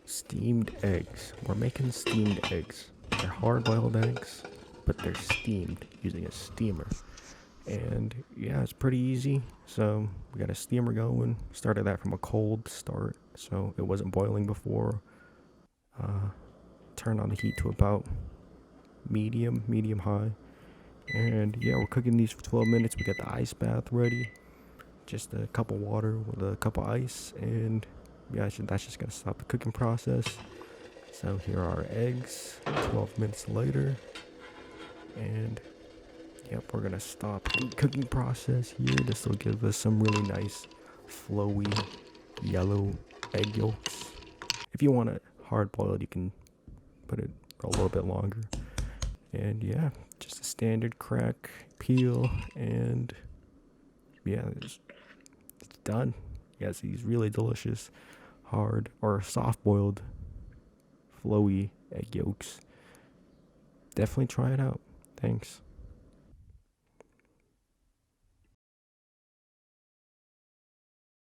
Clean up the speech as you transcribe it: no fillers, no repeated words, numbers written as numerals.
Steamed eggs. We're making steamed eggs. They're hard-boiled eggs, but they're steamed using a steamer. And yeah, it's pretty easy. So we got a steamer going. Started that from a cold start, so it wasn't boiling before. Turned on the heat to about medium high. And yeah, we're cooking these for 12 minutes. We got the ice bath ready. Just a cup of water with a cup of ice, and yeah, that's just gonna stop the cooking process. So here are our eggs 12 minutes later, and yep, we're gonna stop the cooking process here. This will give us some really nice flowy yellow egg yolks. If you want it hard boiled, you can put it for a little bit longer. And yeah, just a standard crack peel, and yeah, it's done. Yes, these really delicious hard or soft boiled flowy egg yolks. Definitely try it out. Thanks.